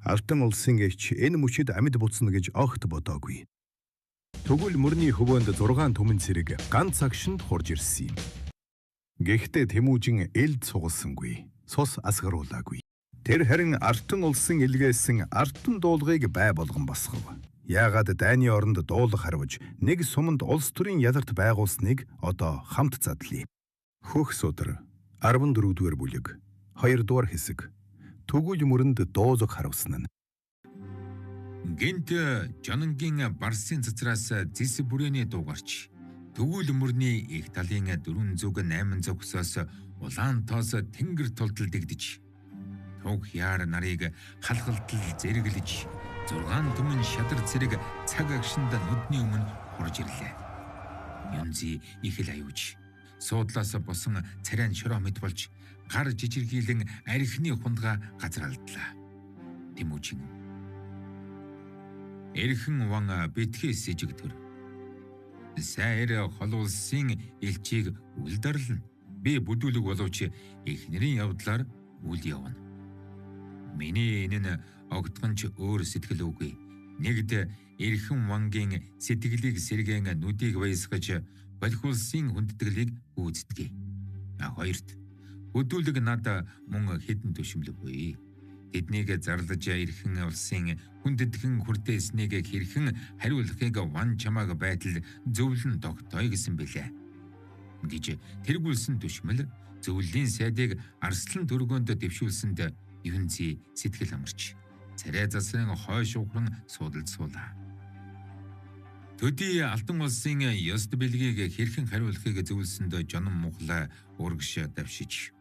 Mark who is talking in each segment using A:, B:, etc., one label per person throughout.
A: Алтан улсын эгч энэ мөчид амьд буцна гэж огт бодоогүй. Тэгвэл мөрний хөвөөнд 6 түмэн цэрэг ганц агшинд хурж ирсэн юм. Гэхдээ Тэмүүжин элд сугалсангүй, цус асгаруулаагүй. Тэр харин артан улсын илгээсэн артан дуулгыг бай болгон босгов. Яагаад дайны оронд дуулах харваж нэг суманд улс төрийн яларт байгуулсныг одоо хамт задлаа. Хөх судар 14-р бүлэг 2-р хэсэг. Тэгвэл мөрөнд дуузаг харавсан нь.
B: Гэнт Жононгийн барсын цацраас зис бүрээний дуугарч тэгвэл мөрний их талын 408 зогсоос улаан тоос тэнгэр тултал дэгдэж туг яар нарыг халхалтал зэрэглэж 6 түмэн шадар цэрэг цаг агшинд нүдний өмнө хурж ирлээ. Юнзи их л аюуж суудлаас босон царайн шороо мэд болж гар жижиргийлэн архины хундгаа газар алдлаа. Тэмүүжин эрхэн ван битгээс ижигтөр сайр хол улсын элчийг үлдэрлэн би бүдүүлэг боловч эхнэрийн явдлаар үл явна. Миний энэ нь огтгонч өөр сэтгэл үгүй. Нэгд эрхэн вангийн сэтгэлийг сэргээн нүдийг баясгаж болох улсын хүндэтгэлийг гүйцэтгэе. Хоёрт бүдүүлэг над мөн хэдэн төшмөлгүй. Тэднийг зарлаж эрхэн улсын хүндэтгэн хүртээснийг хэрхэн хариулахыг ван чамааг байтал зөвлөн тогтоё гэсэн бэлээ. Гэж тэргүүлсэн төшмөл зөвлөлийн сайдыг арслан төргөөнд дэвшүүлсэнд Юнзи сэтгэл амарч царай засрын хойш ухран судалцуулаа. Төдий алтан улсын ёст бэлгийг хэрхэн хариулахыг зөвлөсөнд Жонон мухлаа урагш давшиж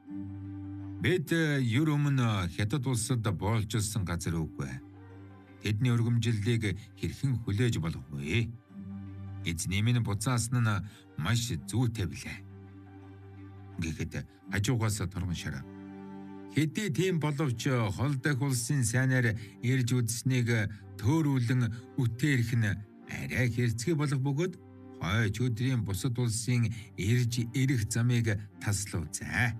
B: Бид ер өмнө хятад улсад боолжсон газар үгүй. Тэдний өргөмжлөлийг хэрхэн хүлээж болох вэ? Эзний минь буцаасан нь маш зүйтэй билээ. Гэхдээ хажуугаас торгон шараа. Хэдий тийм боловч хол дах улсын сайнаар ирж үзснийг төөрүүлэн үтээрх нь арай хэрцгий болох бөгөөд хойч өдрийн бусад улсын ирж ирэх замыг таслуулзаа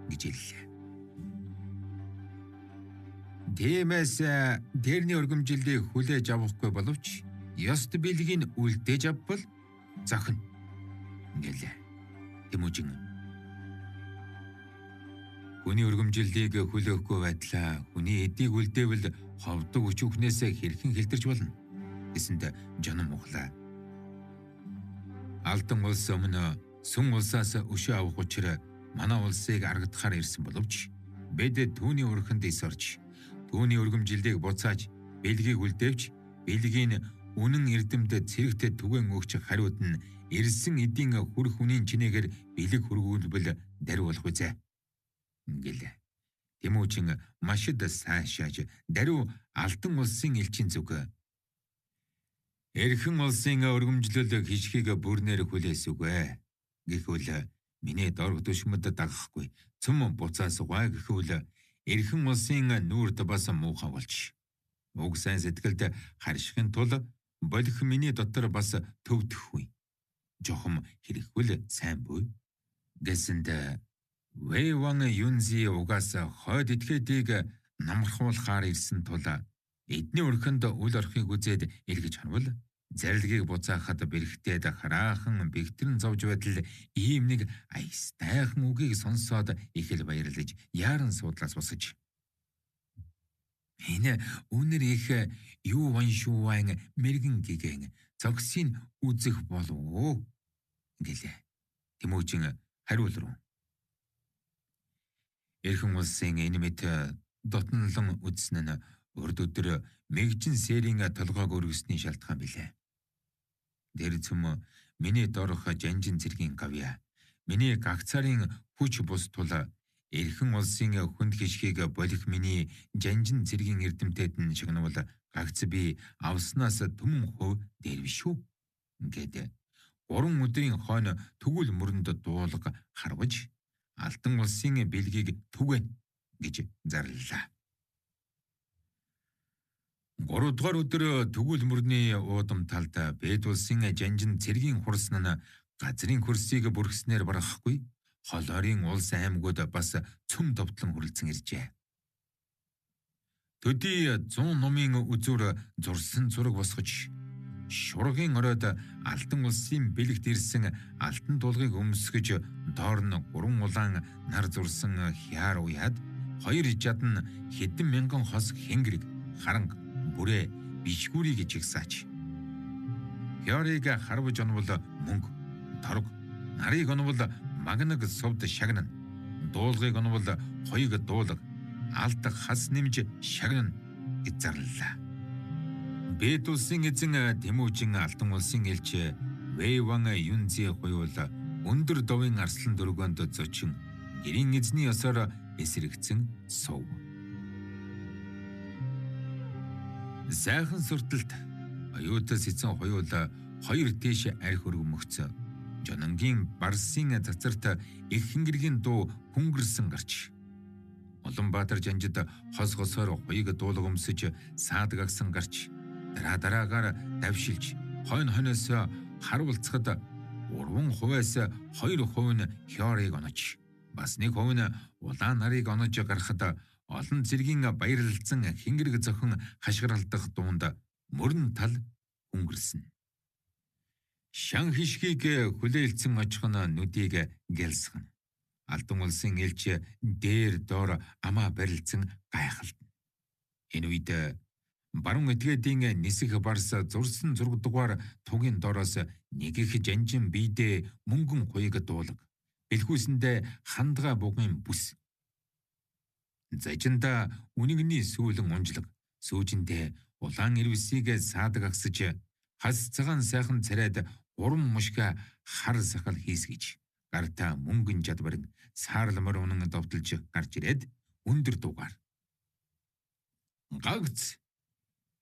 B: гэж хэллээ. Тиймээс тэрний өргөмжлөлийг хүлээж авахгүй боловч ёст бэлгийг үлдээж авбал зохино гэлээ. Тэмүүжин хүний өргөмжлөлийг хүлээхгүй байдлаа хүний эдийг үлдээвэл ховдог өчүүхнээс хэрхэн хэлтэрч болно гэсэнд Жонон мухлаа. Алтан улс өмнө сүн улсаас өшөө авах учраа манай улсыг аргадахаар ирсэн боловч бид түүний өрхөнд ис орж түүний өргөмжлөлийг буцааж бэлгийг үлдээвч бэлгийн үнэн эрдэмд цэрэгтэй түгэн өгч хариуд нь ирсэн эдийн хүрх үнийн чинээгээр бэлэг хөргүүлбэл даруй болох үзэ гэлээ. Тэмүүжин машид сайшааж даруй алтан улсын элчийн зүг эрхэн улсын өргөмжлөл хишгийг бүрнээр хүлээсүгэ гэхүүл миний дорг төшмөд дагахгүй цөм буцаас гой гэхүүл эрхэн улсын нүүрд бас муухай болж уг сайн сэтгэлд харшихын тулд болох миний дотор бас төвдөхгүй жохом хэрэггүй сайн буй гэсэнд Вэйван Юнзи угаас хойд этгээдийг намархуулахаар ирсэн тул эдний өрхөнд үл орохыг үзээд эргэж харвал зарилгийг буцаахад бэрхтээд хараахан бэгтэрэн зовж байтал ийм нэг аystайхан үгийг сонсоод их л баярлаж яаран суудлаас босож энэ үнэр их юу ваншууан мэргэн гэгэн цогсыг үзэх болов гэлээ. Тэмүүжин хариул руу эрхэн улсын энэ мэт дотнолон үзсэн нь урд өдөр мэгжин сэрийн толгойг өргөсний шалтгаан билээ. Тэр цөм миний дорох жанжин цэргийн гавья. Миний гагцаарын хүч бус тул эрхэн улсын хүнд хишгийг болох миний жанжин цэргийн эрдэмтэд нь шагнавал гагц би авснаас түмэн хөв дээр биш үү гэдэг. 3 өдрийн хойно тэгвэл мөрөнд дуулга харваж алтан улсын бэлгийг түгэн гэж зарлалаа. 3 дугаар өдөр тэгвэл мөрний уудам талд бэд улсын жанжин цэргийн хурсан нь газрын хөрсийг бүрхснээр барахгүй холорын улс аймагуд бас цөм довтлон хүрлцэн иржээ. Төдий 100 номын үзүүр зурсан зураг босгож шургийн оройд Алдан улсын бэлэгт ирсэн алтан дуулгыг өмсгөж доор нь 3 улаан нар зурсан хяар уяад 2 жадан хэдэн мянган хос хэнгэрэг харанг бүрээ бишгүүрийг чигсаач. Хяарыг харвж онвол мөнгө торг нарыг онвол магнаг совд шагнана. Дуулгыг онвол хоёг дуулга алт хас нэмж шагнана гэж зарлаа. Бэд улсын эзэн Тэмүүжин Алдан улсын элч Вэйван Юнзи хоёул өндөр довын арслан дөргөнд зочин гэрийн эзний ёсоор эсрэгцэн суув. Сайхан сурталт оюутас эзэн хоёул хоёр тийш арх өргөмөгцөө. Жононгийн барсын цацарт их хэнгэргийн дуу хүнгэрсэн гарч. Улаанбаатар жанжид хос хосоор хоёг дуулга өмсөж саадгагсан гарч. Дараагаар давшилж хойноос харуулцахад 3%-аас 2% нь хяарыг онож бас 1% нь улаан нарыг онож гарахад олон зэргийн баярлалцсан хэнгэрэг зохин хашгиралдах дунд мөрөн тал өнгөрсөн. Шан хишгийг хүлээлцэн очих нь нүдийг гэлсгэн. Алдан улсын элч дээр доор амаа барилцсан гайхалдана. Энэ үед баруун этгээдийн нисэх барс зурсан зураг дугаар тугийн дороос нэг их жанжин биедээ мөнгөн хуйг дуулаг. Бэлхүүсэндээ хандгаа бугын бүс. Зажинда үнэгний сүүлэн унжлаг. Сүүжиндээ улаан ирвсийг саадгагсаж хас цагаан сайхан царайд 3 мушка хар сахал хийсгэж. Гарта мөнгөн жадбарыг саарламар унан довтолж гарч ирээд өндөр дуугаар. Гагц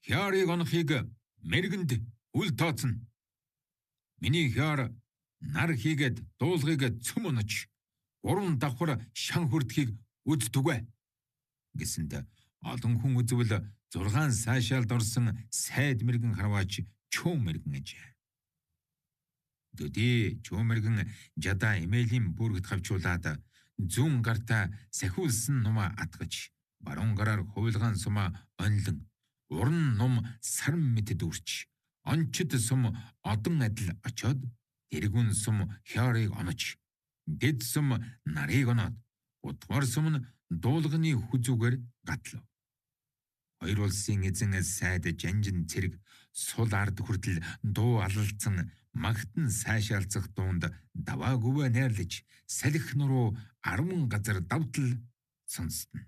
B: хяарыг онохыг мэргэнд үл тооцно. Миний хяар нар хийгээд дуулгыг цөм онож 3 давхар шан хүрдэхийг үздэгвэ гэсэнд олон хүн үзвэл 6 сайшаалд орсон сайд мэргэн харваач чөм мэргэн аж. Төдий чөм мэргэн жада эмээлийн бүргэд хавчуулаад зүүн гартаа сахиулсан нумаа атгаж баруун гараар хувилгаан сумаа онлон уран ном сарм мэт дүүрч ончид сум одон адил очоод тэргүүн сум хяарыг онож дэд сум нарыг оноод утгаар сум нь дуулганы хүзүүгээр гатлав. Хоёр улсын эзэн сайд жанжин цэрэг сул ард хүртэл дуу алалцсан магтан сайшаалцах дуунд даваагүйвэ найрлаж салхи нуруу 10 газар давтал сонсдно.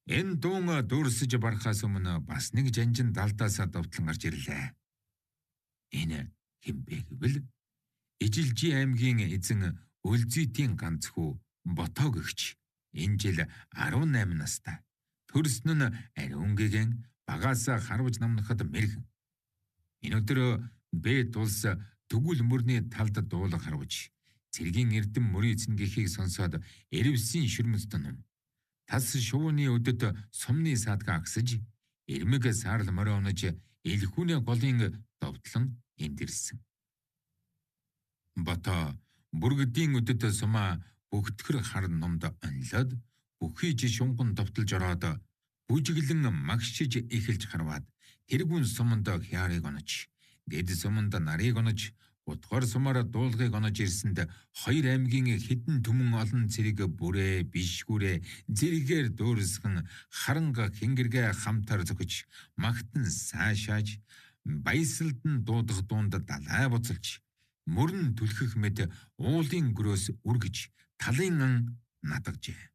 B: Энэ дуун дүүрсэж барахаас өмнө бас нэг жанжин далдаасаа довтлон гарч ирлээ. Энэ хэмбэ гэвэл Ижилжи аймгийн эзэн Өлзитийн ганц хүү Ботог гэгч энэ жил 18 настай. Төрсөн нь ариун гэгэн багаасаа харвж намнахад мэргэн. Энэ өдөр Бэд улс төгөл мөрний талд дуулга харвж цэргийн эрдэм мөрийн эзэнхийг сонсоод эрвсийн шүрмэст ном. Тас шувууны өдөд сумны саадгаа агсаж эрмэг саарл морь онож элхүүний голын довтлон эндэрсэн. Бата бүргэдийн өдөд сумаа бүгтгэр хар номд онлоод бүхий шунган довтолж ороод бүжиглэн магшиж эхэлж харваад тэргүүн суманд хяарыг онож дэд суманд нарыг онож утгаар сумаар дуулгыг онож ирсэнд хоёр аймгийн хэдэн түмэн олон цэрэг бүрээ бишгүүрээ зэрэгээр дүүрсгэн харанга хэнгэргээ хамтар зөгж магтан сайшааж баясалдан дуудах дунд далай буцалж мөрөн түлхэх мэд уулын гөрөөс үргэж талын ан надагжээ.